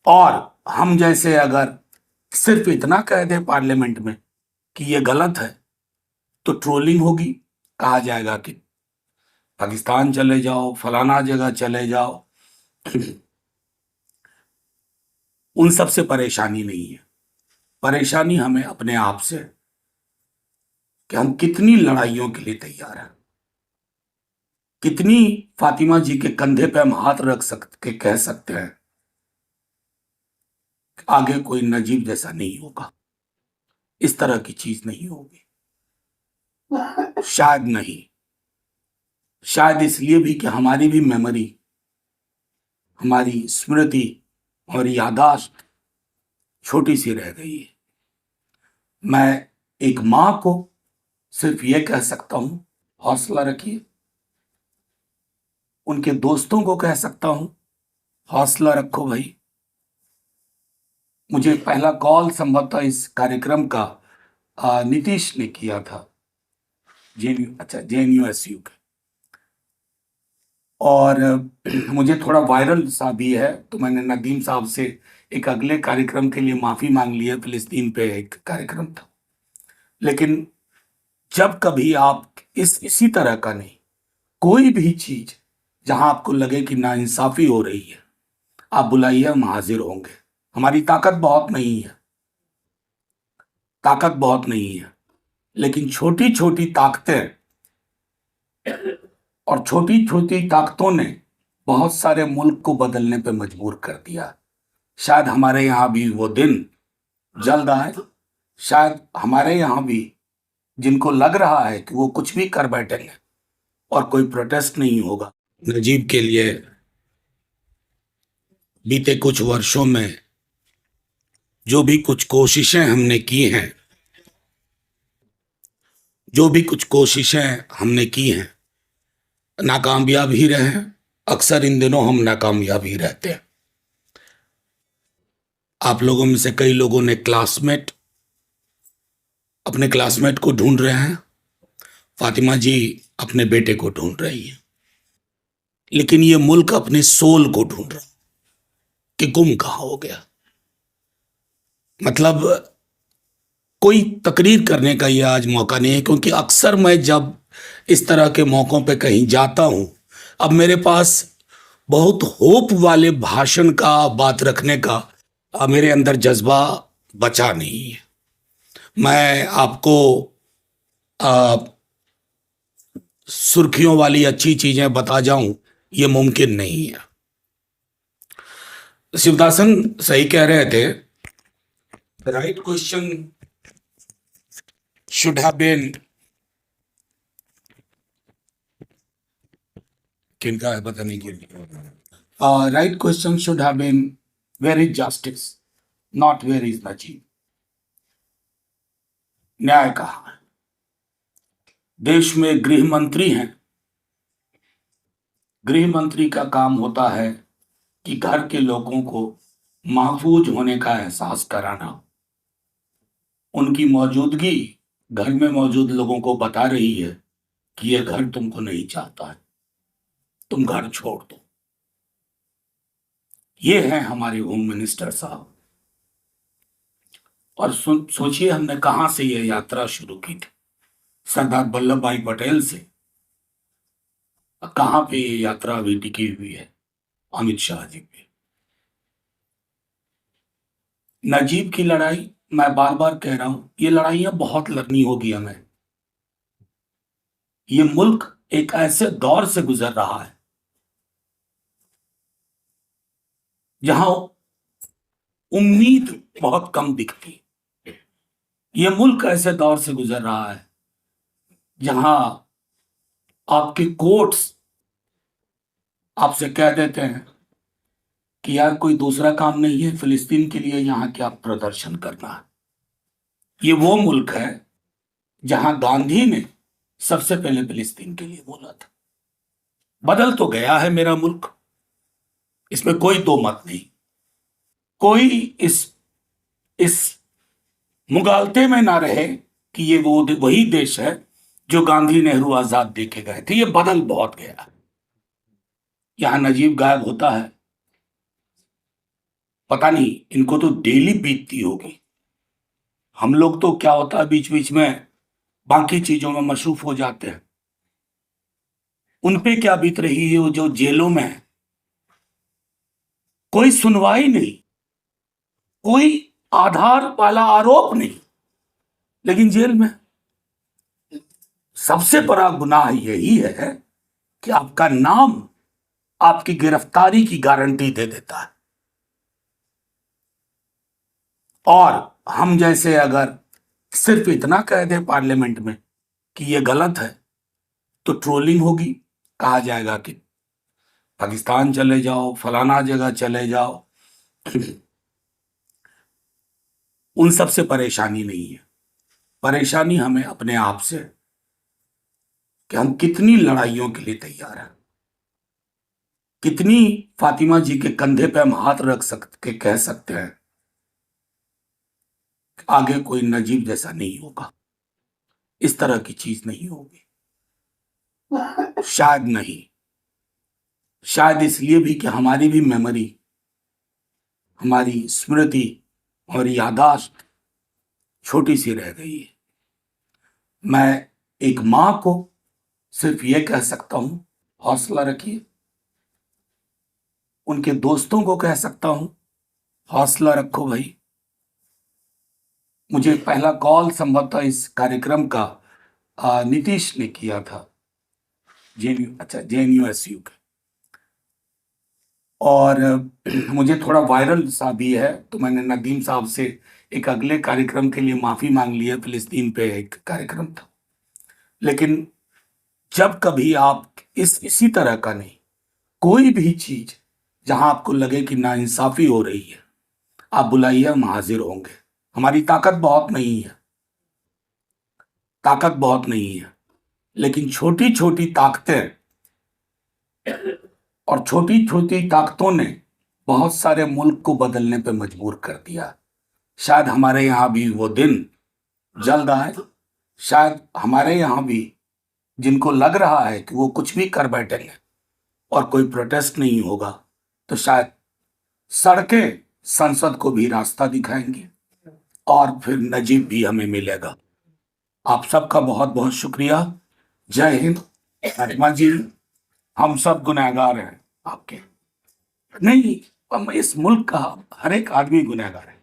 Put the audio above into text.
और हम जैसे अगर सिर्फ इतना कह दें पार्लियामेंट में कि ये गलत है, तो ट्रोलिंग होगी, कहा जाएगा कि पाकिस्तान चले जाओ, फलाना जगह चले जाओ। उन सब से परेशानी नहीं है, परेशानी हमें अपने आप से है कि हम कितनी लड़ाइयों के लिए तैयार हैं, कितनी फातिमा जी के कंधे पे हम हाथ रख सकते के कह सकते हैं आगे कोई नजीब जैसा नहीं होगा, इस तरह की चीज नहीं होगी। शायद नहीं, शायद इसलिए भी कि हमारी भी मेमोरी, हमारी स्मृति और यादाश्त छोटी सी रह गई है। मैं एक मां को सिर्फ ये कह सकता हूं, हौसला रखिए। उनके दोस्तों को कह सकता हूं, हौसला रखो भाई। मुझे पहला कॉल संभवतः इस कार्यक्रम का नीतीश ने किया था, जेएनयू, अच्छा जेएनयूएसयू का। और मुझे थोड़ा वायरल सा भी है, तो मैंने नदीम साहब से एक अगले कार्यक्रम के लिए माफी मांग ली है। फिलिस्तीन पे एक कार्यक्रम था, लेकिन जब कभी आप इसी तरह का नहीं, कोई भी चीज जहां आपको लगे कि नाइंसाफी हो रही है, आप बुलाइए, हम हाजिर होंगे। हमारी ताकत बहुत नहीं है, ताकत बहुत नहीं है, लेकिन छोटी छोटी ताकतें और छोटी छोटी ताकतों ने बहुत सारे मुल्क को बदलने पे मजबूर कर दिया। शायद हमारे यहाँ भी वो दिन जल्द आए। शायद हमारे यहाँ भी जिनको लग रहा है कि वो कुछ भी कर बैठेंगे और कोई प्रोटेस्ट नहीं होगा, नजीब के लिए बीते कुछ वर्षों में जो भी कुछ कोशिशें हमने की हैं, जो भी कुछ कोशिशें हमने की हैं, नाकामयाब ही रहे हैं। अक्सर इन दिनों हम नाकामयाब ही रहते हैं। आप लोगों में से कई लोगों ने अपने क्लासमेट को ढूंढ रहे हैं, फातिमा जी अपने बेटे को ढूंढ रही है, लेकिन ये मुल्क अपने सोल को ढूंढ रहा कि गुम कहां हो गया। मतलब कोई तकरीर करने का ये आज मौका नहीं है, क्योंकि अक्सर मैं जब इस तरह के मौकों पे कहीं जाता हूं, अब मेरे पास बहुत होप वाले भाषण का, बात रखने का मेरे अंदर जज्बा बचा नहीं है। मैं आपको आ, सुर्खियों वाली अच्छी चीजें बता जाऊं, ये मुमकिन नहीं है। शिवदासन सही कह रहे थे, the right question should have been, किनका है पता नहीं क्यों, right question should have been where is justice, not where is Najeeb. न्याय कहाँ है? देश में गृह मंत्री हैं, गृह मंत्री का काम होता है कि घर के लोगों को महफूज होने का एहसास कराना। उनकी मौजूदगी घर में मौजूद लोगों को बता रही है कि यह घर तुमको नहीं चाहता है, तुम घर छोड़ दो। ये है हमारे होम मिनिस्टर साहब। और सोचिए हमने कहां से यह यात्रा शुरू की थी, सरदार वल्लभ भाई पटेल से। कहां पे ये यात्रा अभी टिकी हुई है? अमित शाह जी पे। नजीब की लड़ाई, मैं बार बार कह रहा हूं, ये लड़ाइयां बहुत लड़नी होगी हमें। ये मुल्क एक ऐसे दौर से गुजर रहा है जहां उम्मीद बहुत कम दिखती। ये मुल्क ऐसे दौर से गुजर रहा है जहां आपके कोर्ट्स आपसे कह देते हैं कि यार कोई दूसरा काम नहीं है, फिलिस्तीन के लिए यहां क्या प्रदर्शन करना है। ये वो मुल्क है जहां गांधी ने सबसे पहले फिलिस्तीन के लिए बोला था। बदल तो गया है मेरा मुल्क, इसमें कोई दो मत नहीं। कोई इस मुगालते में ना रहे कि ये वो वही देश है जो गांधी नेहरू आजाद दे के गए थे। ये बदल बहुत गया। यहां नजीब गायब होता है, पता नहीं इनको तो डेली बीतती होगी। हम लोग तो क्या होता है बीच बीच में बाकी चीजों में मशरूफ हो जाते हैं। उन पे क्या बीत रही है वो जो जेलों में है। कोई सुनवाई नहीं, कोई आधार वाला आरोप नहीं, लेकिन जेल में। सबसे बड़ा गुनाह यही है कि आपका नाम आपकी गिरफ्तारी की गारंटी दे देता है। और हम जैसे अगर सिर्फ इतना कह दें पार्लियामेंट में कि ये गलत है, तो ट्रोलिंग होगी, कहा जाएगा कि पाकिस्तान चले जाओ, फलाना जगह चले जाओ। उन सब से परेशानी नहीं है, परेशानी हमें अपने आप से कि हम कितनी लड़ाइयों के लिए तैयार हैं, कितनी फातिमा जी के कंधे पे हम हाथ रख सकते कह सकते हैं आगे कोई नजीब जैसा नहीं होगा, इस तरह की चीज नहीं होगी। शायद नहीं, शायद इसलिए भी कि हमारी भी मेमोरी, हमारी स्मृति और याददाश्त छोटी सी रह गई है। मैं एक मां को सिर्फ ये कह सकता हूं, हौसला रखिए। उनके दोस्तों को कह सकता हूं, हौसला रखो भाई। मुझे पहला कॉल संभवतः इस कार्यक्रम का नीतीश ने किया था, JNU का। और मुझे थोड़ा वायरल सा भी है, तो मैंने नदीम साहब से एक अगले कार्यक्रम के लिए माफी मांग ली है। फिलिस्तीन पे एक कार्यक्रम था, लेकिन जब कभी आप इसी तरह का नहीं, कोई भी चीज जहां आपको लगे कि नाइंसाफी हो रही है, आप बुलाइए, हम हाजिर होंगे। हमारी ताकत बहुत नहीं है, ताकत बहुत नहीं है, लेकिन छोटी छोटी ताकतें और छोटी छोटी ताकतों ने बहुत सारे मुल्क को बदलने पे मजबूर कर दिया। शायद हमारे यहाँ भी वो दिन जल्द आए। शायद हमारे यहाँ भी जिनको लग रहा है कि वो कुछ भी कर बैठेंगे और कोई प्रोटेस्ट नहीं होगा, तो शायद सड़कें संसद को भी रास्ता दिखाएंगी और फिर नजीब भी हमें मिलेगा। आप सबका बहुत बहुत शुक्रिया। जय हिंद। फातिमा जी, हम सब गुनहगार हैं आपके, नहीं, हम इस मुल्क का हर एक आदमी गुनहगार है।